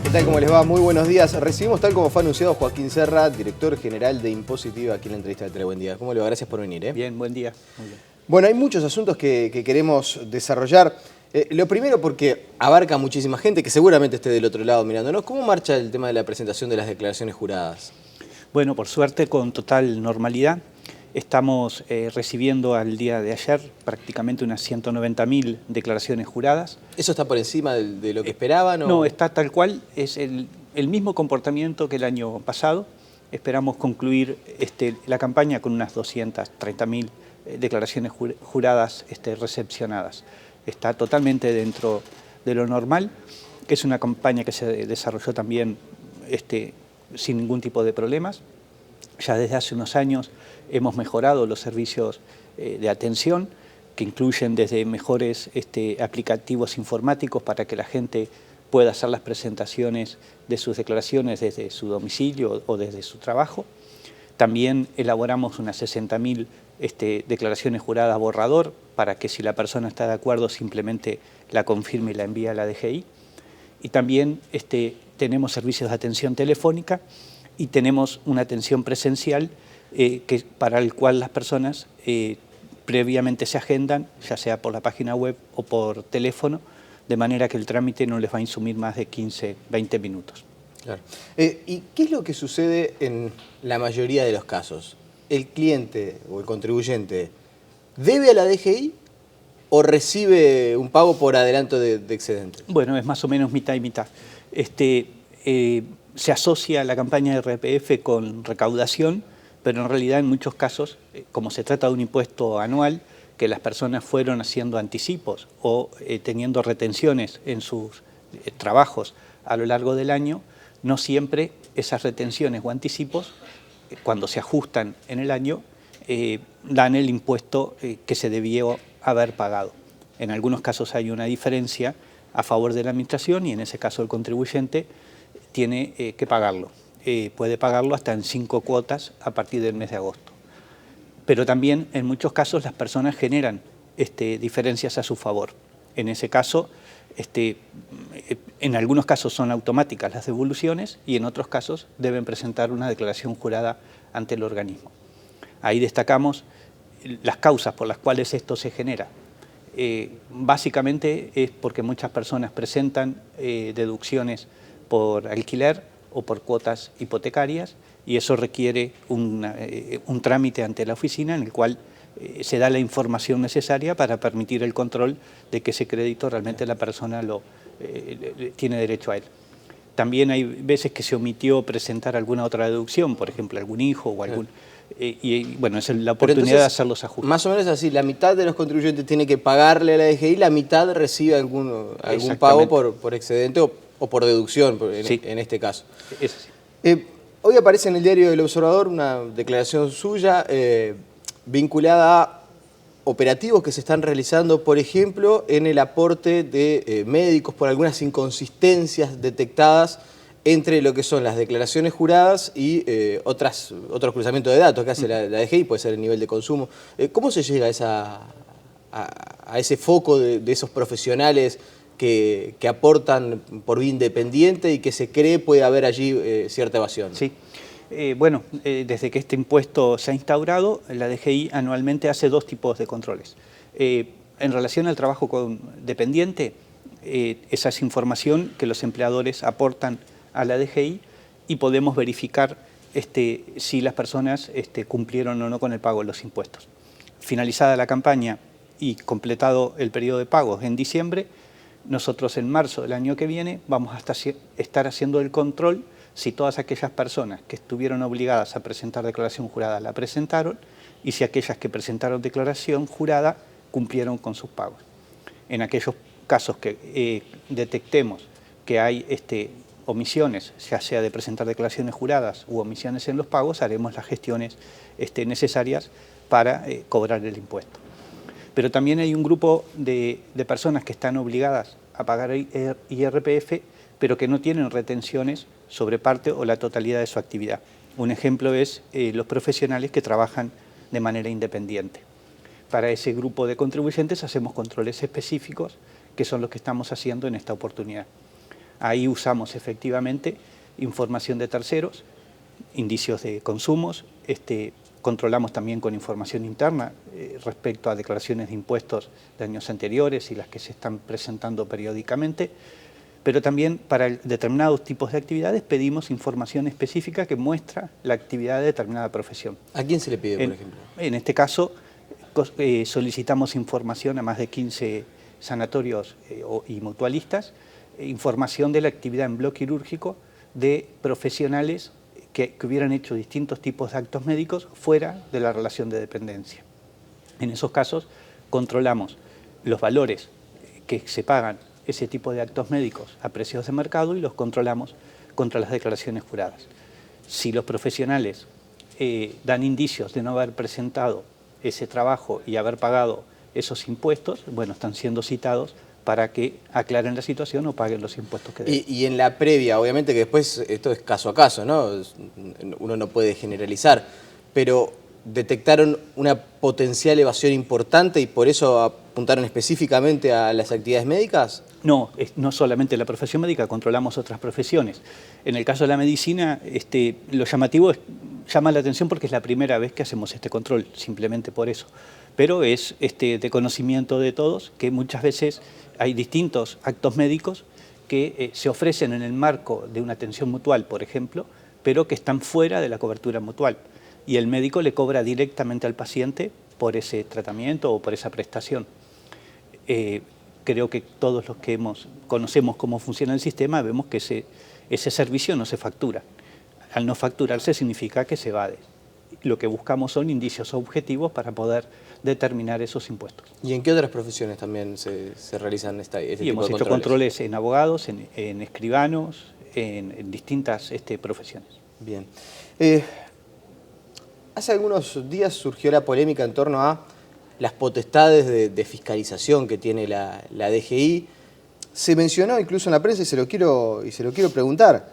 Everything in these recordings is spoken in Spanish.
¿Qué tal? ¿Cómo les va? Muy buenos días. Recibimos, tal como fue anunciado, Joaquín Serra, director general de Impositiva, aquí en la entrevista de Tele. Buen día. ¿Cómo le va? Gracias por venir. Bien, buen día. Muy bien. Bueno, hay muchos asuntos que queremos desarrollar. Lo primero porque abarca muchísima gente que seguramente esté del otro lado mirándonos. ¿Cómo marcha el tema de la presentación de las declaraciones juradas? Bueno, por suerte, con total normalidad. Estamos recibiendo al día de ayer prácticamente unas 190.000 declaraciones juradas. ¿Eso está por encima de lo que esperaban? No, está tal cual. Es el mismo comportamiento que el año pasado. Esperamos concluir la campaña con unas 230.000 declaraciones juradas recepcionadas. Está totalmente dentro de lo normal. Es una campaña que se desarrolló también sin ningún tipo de problemas. Ya desde hace unos años hemos mejorado los servicios de atención, que incluyen desde mejores aplicativos informáticos para que la gente pueda hacer las presentaciones de sus declaraciones desde su domicilio o desde su trabajo. También elaboramos unas 60.000 declaraciones juradas borrador para que si la persona está de acuerdo simplemente la confirme y la envíe a la DGI. Y también tenemos servicios de atención telefónica y tenemos una atención presencial para el cual las personas previamente se agendan, ya sea por la página web o por teléfono, de manera que el trámite no les va a insumir más de 15, 20 minutos. Claro. ¿Y qué es lo que sucede en la mayoría de los casos? ¿El cliente o el contribuyente debe a la DGI o recibe un pago por adelanto de excedentes? Bueno, es más o menos mitad y mitad. Se asocia la campaña de IRPF con recaudación, pero en realidad en muchos casos, como se trata de un impuesto anual, que las personas fueron haciendo anticipos o teniendo retenciones en sus trabajos a lo largo del año, no siempre esas retenciones o anticipos, cuando se ajustan en el año, dan el impuesto que se debió haber pagado. En algunos casos hay una diferencia a favor de la administración y en ese caso el contribuyente tiene que pagarlo. Puede pagarlo hasta en 5 cuotas a partir del mes de agosto. Pero también en muchos casos las personas generan diferencias a su favor. En ese caso, en algunos casos son automáticas las devoluciones y en otros casos deben presentar una declaración jurada ante el organismo. Ahí destacamos las causas por las cuales esto se genera. Básicamente es porque muchas personas presentan deducciones por alquiler o por cuotas hipotecarias y eso requiere un trámite ante la oficina en el cual se da la información necesaria para permitir el control de que ese crédito realmente la persona tiene derecho a él. También hay veces que se omitió presentar alguna otra deducción, por ejemplo, algún hijo o algún... bueno, es la oportunidad entonces, de hacer los ajustes. Más o menos así, la mitad de los contribuyentes tiene que pagarle a la DGI, la mitad recibe algún pago por excedente o por deducción, sí, en este caso. Es así. Hoy aparece en el diario El Observador una declaración suya vinculada a operativos que se están realizando, por ejemplo, en el aporte de médicos por algunas inconsistencias detectadas entre lo que son las declaraciones juradas y otros cruzamientos de datos que hace la DGI, puede ser el nivel de consumo. ¿Cómo se llega a ese foco de esos profesionales que aportan por vía independiente y que se cree puede haber allí cierta evasión? Sí. Bueno, desde que este impuesto se ha instaurado, la DGI anualmente hace 2 tipos de controles. En relación al trabajo dependiente, esa es información que los empleadores aportan a la DGI y podemos verificar si las personas cumplieron o no con el pago de los impuestos. Finalizada la campaña y completado el periodo de pagos en diciembre, nosotros en marzo del año que viene vamos a estar haciendo el control si todas aquellas personas que estuvieron obligadas a presentar declaración jurada la presentaron y si aquellas que presentaron declaración jurada cumplieron con sus pagos. En aquellos casos que detectemos que hay omisiones, ya sea de presentar declaraciones juradas u omisiones en los pagos, haremos las gestiones necesarias para cobrar el impuesto. Pero también hay un grupo de personas que están obligadas a pagar IRPF, pero que no tienen retenciones sobre parte o la totalidad de su actividad. Un ejemplo es los profesionales que trabajan de manera independiente. Para ese grupo de contribuyentes hacemos controles específicos, que son los que estamos haciendo en esta oportunidad. Ahí usamos efectivamente información de terceros, indicios de consumos, controlamos también con información interna respecto a declaraciones de impuestos de años anteriores y las que se están presentando periódicamente, pero también para determinados tipos de actividades pedimos información específica que muestra la actividad de determinada profesión. ¿A quién se le pide, por ejemplo? En este caso, solicitamos información a más de 15 sanatorios y mutualistas, información de la actividad en bloque quirúrgico de profesionales que hubieran hecho distintos tipos de actos médicos fuera de la relación de dependencia. En esos casos controlamos los valores que se pagan ese tipo de actos médicos a precios de mercado y los controlamos contra las declaraciones juradas. Si los profesionales dan indicios de no haber presentado ese trabajo y haber pagado esos impuestos, bueno, están siendo citados para que aclaren la situación o paguen los impuestos que deben. Y en la previa, obviamente que después esto es caso a caso, ¿no? Uno no puede generalizar, pero ¿detectaron una potencial evasión importante y por eso apuntaron específicamente a las actividades médicas? No, no solamente la profesión médica, controlamos otras profesiones. En el caso de la medicina, lo llamativo llama la atención porque es la primera vez que hacemos este control, simplemente por eso. Pero es de conocimiento de todos que muchas veces hay distintos actos médicos que se ofrecen en el marco de una atención mutual, por ejemplo, pero que están fuera de la cobertura mutual. Y el médico le cobra directamente al paciente por ese tratamiento o por esa prestación. Creo que todos los que conocemos cómo funciona el sistema vemos que ese servicio no se factura. Al no facturarse significa que se evade. Lo que buscamos son indicios objetivos para poder determinar esos impuestos. ¿Y en qué otras profesiones también se realizan este tipo de controles? Hemos hecho controles en abogados, en escribanos, en distintas profesiones. Bien. Hace algunos días surgió la polémica en torno a las potestades de fiscalización que tiene la DGI. Se mencionó incluso en la prensa y se lo quiero preguntar.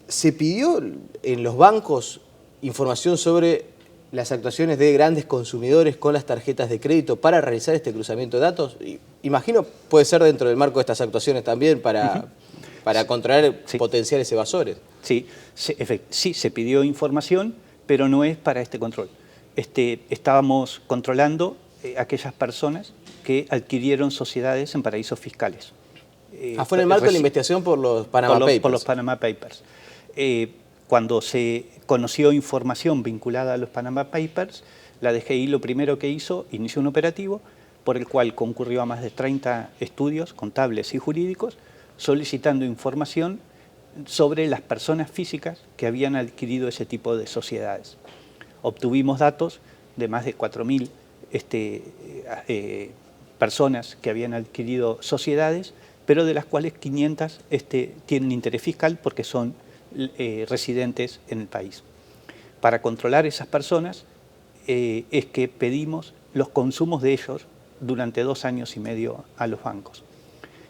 ¿Se pidió en los bancos información sobre las actuaciones de grandes consumidores con las tarjetas de crédito para realizar este cruzamiento de datos? Imagino puede ser dentro del marco de estas actuaciones también para controlar potenciales evasores. Sí, sí, se pidió información, pero no es para este control. Estábamos controlando aquellas personas que adquirieron sociedades en paraísos fiscales. Fue en el marco de la investigación por los Panama Papers. Por los Panama Papers. Cuando se conoció información vinculada a los Panama Papers, la DGI lo primero que hizo, inició un operativo por el cual concurrió a más de 30 estudios contables y jurídicos solicitando información sobre las personas físicas que habían adquirido ese tipo de sociedades. Obtuvimos datos de más de 4.000 personas que habían adquirido sociedades, pero de las cuales 500 tienen interés fiscal porque son residentes en el país. Para controlar esas personas es que pedimos los consumos de ellos durante 2 años y medio a los bancos.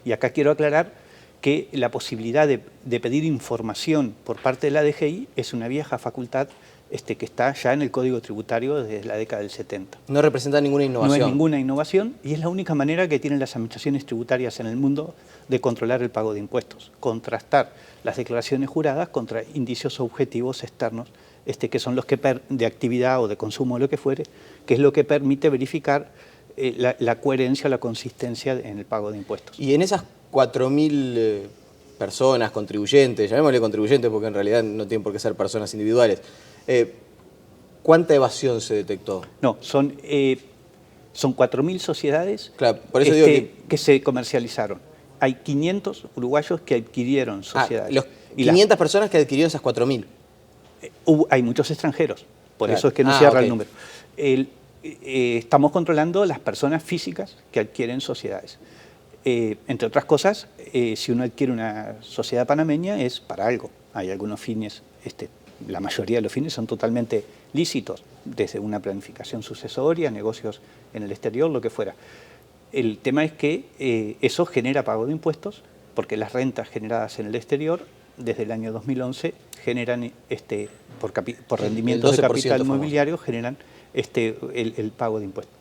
Y acá quiero aclarar que la posibilidad de pedir información por parte de la DGI es una vieja facultad que está ya en el Código Tributario desde la década del 70. No representa ninguna innovación. No es ninguna innovación y es la única manera que tienen las administraciones tributarias en el mundo de controlar el pago de impuestos, contrastar las declaraciones juradas contra indicios objetivos externos, que son los que de actividad o de consumo o lo que fuere, que es lo que permite verificar la coherencia o la consistencia en el pago de impuestos. Y en esas 4.000 personas, contribuyentes, llamémosle contribuyentes porque en realidad no tienen por qué ser personas individuales, ¿cuánta evasión se detectó? No, son 4.000 sociedades claro, por eso digo que se comercializaron. Hay 500 uruguayos que adquirieron sociedades. Los 500 personas que adquirieron esas 4.000. Hay muchos extranjeros, por claro. eso es que no cierra el número. Estamos controlando las personas físicas que adquieren sociedades. Entre otras cosas, si uno adquiere una sociedad panameña es para algo. Hay algunos fines, la mayoría de los fines son totalmente lícitos, desde una planificación sucesoria, negocios en el exterior, lo que fuera. El tema es que eso genera pago de impuestos, porque las rentas generadas en el exterior, desde el año 2011, generan, por rendimientos de capital inmobiliario, generan el pago de impuestos.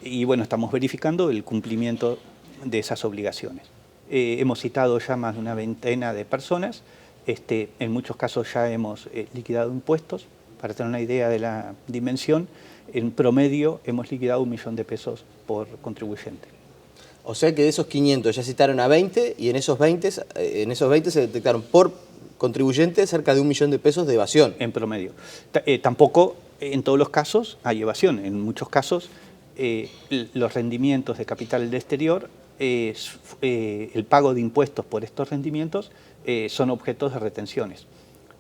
Y bueno, estamos verificando el cumplimiento de esas obligaciones. Hemos citado ya más de una veintena de personas. En muchos casos ya hemos liquidado impuestos. Para tener una idea de la dimensión, en promedio hemos liquidado 1 millón de pesos por contribuyente. O sea que de esos 500 ya citaron a 20 y en esos 20 se detectaron por contribuyente cerca de 1 millón de pesos de evasión. En promedio. Tampoco en todos los casos hay evasión. En muchos casos los rendimientos de capital del exterior, el pago de impuestos por estos rendimientos son objetos de retenciones.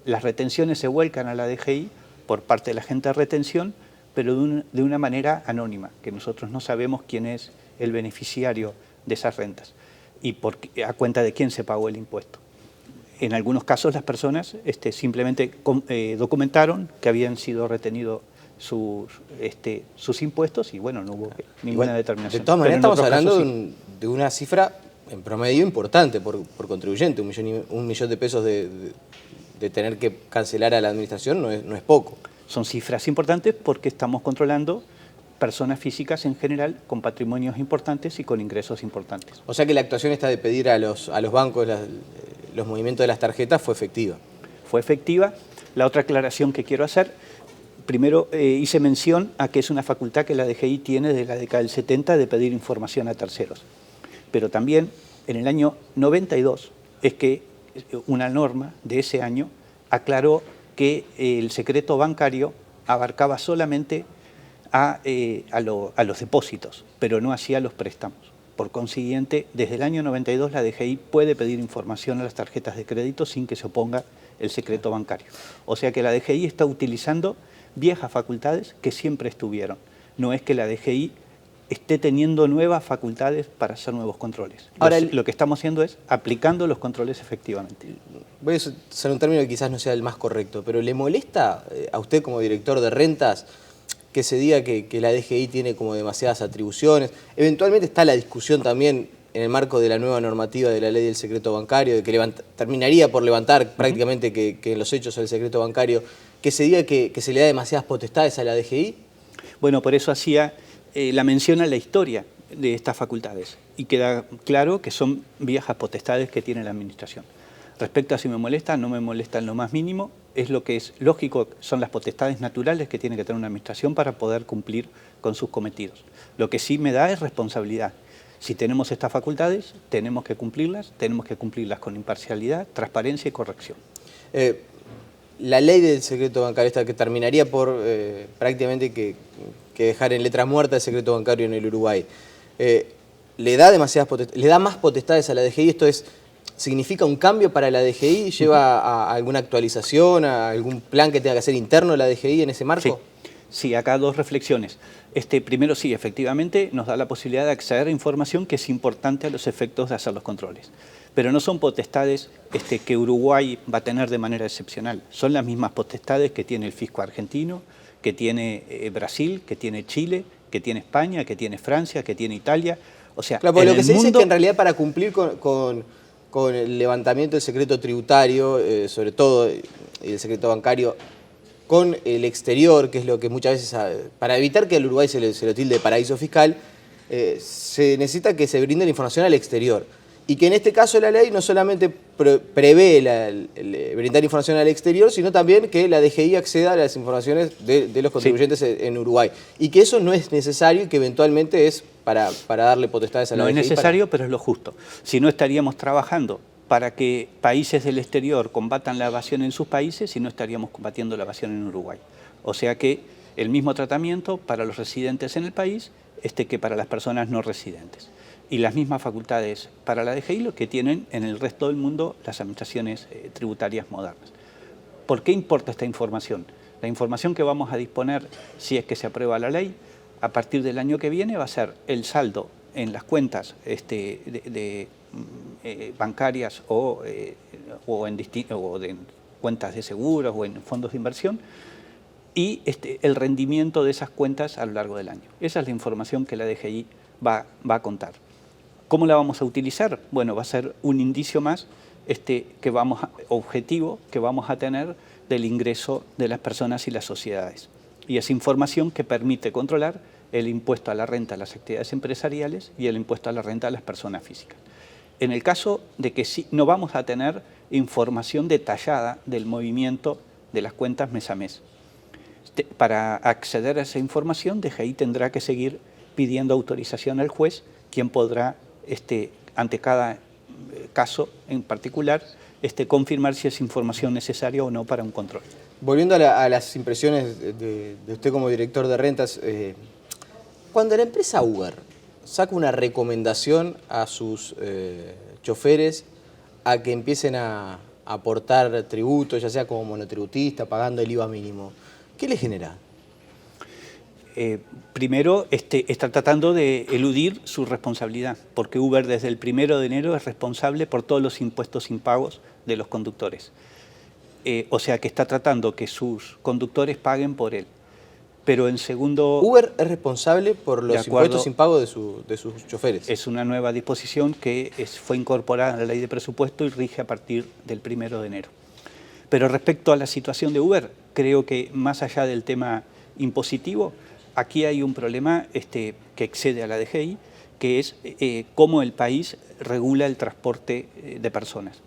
Las retenciones se vuelcan a la DGI por parte de la agente de retención, pero de una manera anónima, que nosotros no sabemos quién es el beneficiario de esas rentas y a cuenta de quién se pagó el impuesto. En algunos casos las personas simplemente documentaron que habían sido retenidos sus impuestos y bueno, no hubo ninguna determinación. De todas maneras estamos hablando de una cifra en promedio importante por contribuyente, 1 millón de pesos de tener que cancelar a la administración no es poco. Son cifras importantes porque estamos controlando personas físicas en general con patrimonios importantes y con ingresos importantes. O sea que la actuación esta de pedir a los bancos los movimientos de las tarjetas fue efectiva. Fue efectiva. La otra aclaración que quiero hacer, primero hice mención a que es una facultad que la DGI tiene desde la década del 70 de pedir información a terceros. Pero también en el año 92 es que una norma de ese año aclaró que el secreto bancario abarcaba solamente a los depósitos, pero no hacía los préstamos. Por consiguiente, desde el año 92 la DGI puede pedir información a las tarjetas de crédito sin que se oponga el secreto bancario. O sea que la DGI está utilizando viejas facultades que siempre estuvieron. No es que la DGI esté teniendo nuevas facultades para hacer nuevos controles. Ahora, lo que estamos haciendo es aplicando los controles efectivamente. Voy a usar un término que quizás no sea el más correcto, pero ¿le molesta a usted como director de rentas que se diga que la DGI tiene como demasiadas atribuciones? Eventualmente está la discusión también en el marco de la nueva normativa de la ley del secreto bancario, de que terminaría por levantar prácticamente que en los hechos del secreto bancario, que se diga que se le da demasiadas potestades a la DGI. Bueno, por eso hacía la mención a la historia de estas facultades y queda claro que son viejas potestades que tiene la administración. Respecto a si me molesta, no me molesta en lo más mínimo, es lo que es lógico, son las potestades naturales que tiene que tener una administración para poder cumplir con sus cometidos. Lo que sí me da es responsabilidad. Si tenemos estas facultades, tenemos que cumplirlas con imparcialidad, transparencia y corrección. La ley del secreto bancario, esta que terminaría por prácticamente que dejar en letra muerta el secreto bancario en el Uruguay, ¿le da más potestades a la DGI? Esto ¿significa un cambio para la DGI? ¿Lleva a alguna actualización, a algún plan que tenga que hacer interno la DGI en ese marco? Sí, acá dos reflexiones. Primero, sí, efectivamente nos da la posibilidad de acceder a información que es importante a los efectos de hacer los controles. Pero no son potestades que Uruguay va a tener de manera excepcional. Son las mismas potestades que tiene el fisco argentino, que tiene Brasil, que tiene Chile, que tiene España, que tiene Francia, que tiene Italia. O sea, claro, lo que se dice es que en realidad para cumplir con el levantamiento del secreto tributario, sobre todo el secreto bancario, con el exterior, que es lo que muchas veces, para evitar que al Uruguay se lo tilde de paraíso fiscal, se necesita que se brinde la información al exterior. Y que en este caso la ley no solamente prevé brindar información al exterior, sino también que la DGI acceda a las informaciones de los contribuyentes en Uruguay. Y que eso no es necesario y que eventualmente es para darle potestades a la DGI. No es necesario, pero es lo justo. Si no, estaríamos trabajando para que países del exterior combatan la evasión en sus países y no estaríamos combatiendo la evasión en Uruguay. O sea que el mismo tratamiento para los residentes en el país que para las personas no residentes. Y las mismas facultades para la DGI lo que tienen en el resto del mundo las administraciones tributarias modernas. ¿Por qué importa esta información? La información que vamos a disponer, si es que se aprueba la ley, a partir del año que viene va a ser el saldo en las cuentas bancarias o en cuentas de seguros o en fondos de inversión y el rendimiento de esas cuentas a lo largo del año. Esa es la información que la DGI va a contar. ¿Cómo la vamos a utilizar? Bueno, va a ser un indicio más objetivo que vamos a tener del ingreso de las personas y las sociedades. Y es información que permite controlar el impuesto a la renta a las actividades empresariales y el impuesto a la renta a las personas físicas. en el caso de que sí, no vamos a tener información detallada del movimiento de las cuentas mes a mes. Para acceder a esa información, DGI tendrá que seguir pidiendo autorización al juez, quien podrá, ante cada caso en particular, confirmar si es información necesaria o no para un control. Volviendo a las impresiones de usted como director de rentas, cuando la empresa Uber saca una recomendación a sus choferes a que empiecen a aportar tributos, ya sea como monotributista, pagando el IVA mínimo, ¿qué le genera? Primero, está tratando de eludir su responsabilidad, porque Uber desde el 1 de enero es responsable por todos los impuestos impagos de los conductores. O sea que está tratando que sus conductores paguen por él. Pero en segundo... Uber es responsable por los impuestos impagos de sus choferes. Es una nueva disposición que fue incorporada en la ley de presupuesto y rige a partir del 1 de enero. Pero respecto a la situación de Uber, creo que más allá del tema impositivo, aquí hay un problema que excede a la DGI, que es cómo el país regula el transporte de personas.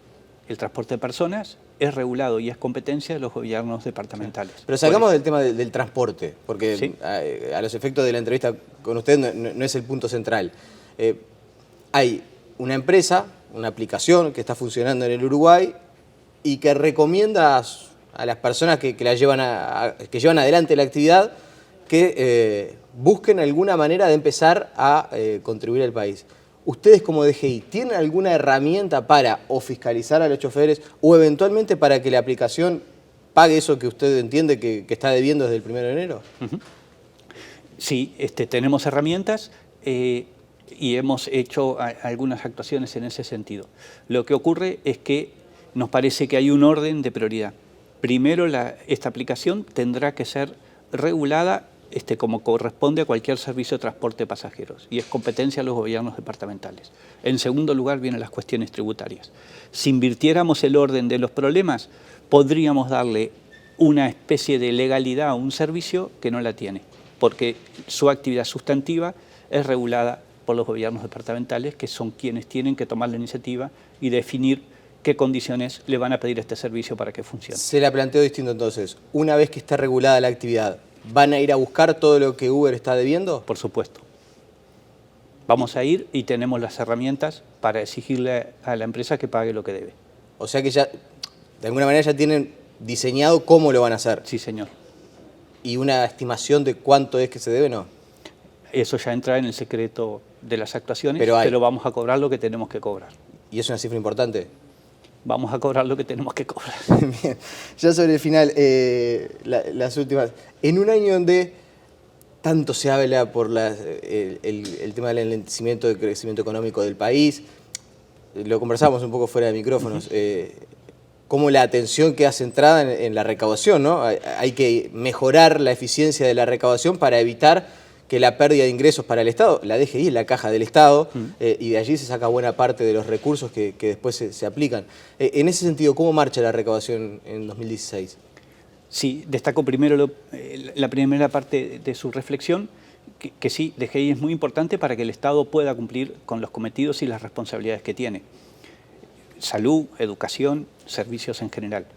El transporte de personas es regulado y es competencia de los gobiernos departamentales. Pero salgamos del tema del transporte, porque ¿sí? a los efectos de la entrevista con usted no es el punto central. Hay una empresa, una aplicación que está funcionando en el Uruguay y que recomienda a las personas que llevan adelante la actividad que busquen alguna manera de empezar a contribuir al país. ¿Ustedes como DGI tienen alguna herramienta para o fiscalizar a los choferes o eventualmente para que la aplicación pague eso que usted entiende que está debiendo desde el 1 de enero? Sí, tenemos herramientas y hemos hecho algunas actuaciones en ese sentido. Lo que ocurre es que nos parece que hay un orden de prioridad. Primero, esta aplicación tendrá que ser regulada como corresponde a cualquier servicio de transporte de pasajeros y es competencia de los gobiernos departamentales. En segundo lugar vienen las cuestiones tributarias. Si invirtiéramos el orden de los problemas, podríamos darle una especie de legalidad a un servicio que no la tiene, porque su actividad sustantiva es regulada por los gobiernos departamentales, que son quienes tienen que tomar la iniciativa y definir qué condiciones le van a pedir a este servicio para que funcione. Se la planteo distinto entonces. Una vez que está regulada la actividad, ¿van a ir a buscar todo lo que Uber está debiendo? Por supuesto. Vamos a ir y tenemos las herramientas para exigirle a la empresa que pague lo que debe. O sea que ya, de alguna manera, ya tienen diseñado cómo lo van a hacer. Sí, señor. ¿Y una estimación de cuánto es que se debe, no? Eso ya entra en el secreto de las actuaciones, pero vamos a cobrar lo que tenemos que cobrar. ¿Y es una cifra importante? Vamos a cobrar lo que tenemos que cobrar. Bien. Ya sobre el final, las últimas. En un año donde tanto se habla por el tema del enlentecimiento del crecimiento económico del país, lo conversamos un poco fuera de micrófonos, cómo la atención queda centrada en la recaudación, ¿no? Hay que mejorar la eficiencia de la recaudación para evitar que la pérdida de ingresos para el Estado, la DGI es la caja del Estado, y de allí se saca buena parte de los recursos que después se aplican. En ese sentido, ¿cómo marcha la recaudación en 2016? Sí, destaco primero la primera parte de su reflexión, que sí, DGI es muy importante para que el Estado pueda cumplir con los cometidos y las responsabilidades que tiene. Salud, educación, servicios en general.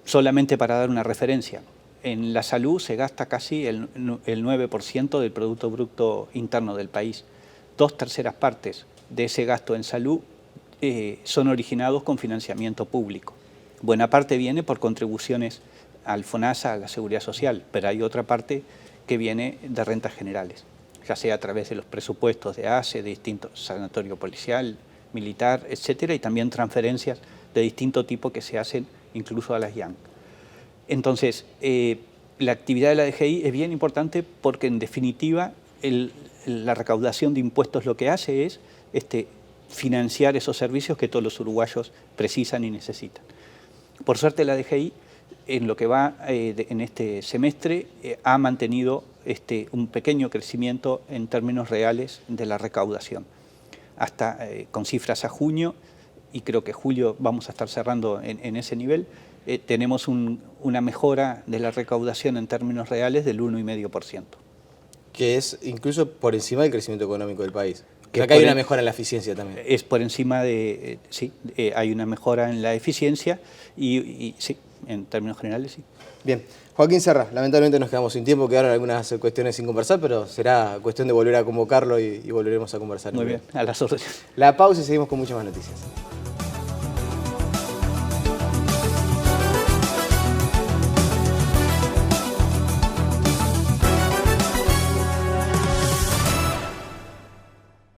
Solamente para dar una referencia, en la salud se gasta casi el 9% del Producto Bruto Interno del país. 2/3 partes de ese gasto en salud son originados con financiamiento público. Buena parte viene por contribuciones al FONASA, a la Seguridad Social, pero hay otra parte que viene de rentas generales, ya sea a través de los presupuestos de ACE, de distintos sanatorio policial, militar, etcétera, y también transferencias de distinto tipo que se hacen incluso a las IANC. Entonces, la actividad de la DGI es bien importante porque, en definitiva, la recaudación de impuestos lo que hace es financiar esos servicios que todos los uruguayos precisan y necesitan. Por suerte, la DGI, en lo que va en este semestre, ha mantenido un pequeño crecimiento en términos reales de la recaudación. Hasta con cifras a junio, y creo que julio vamos a estar cerrando en ese nivel, tenemos una mejora de la recaudación en términos reales del 1,5%. Que es incluso por encima del crecimiento económico del país. O sea, que hay una mejora en la eficiencia también. Es por encima de, sí, hay una mejora en la eficiencia y sí, en términos generales sí. Bien. Joaquín Serra, lamentablemente nos quedamos sin tiempo, quedaron algunas cuestiones sin conversar, pero será cuestión de volver a convocarlo y volveremos a conversar. Muy bien, a las órdenes. La pausa y seguimos con muchas más noticias.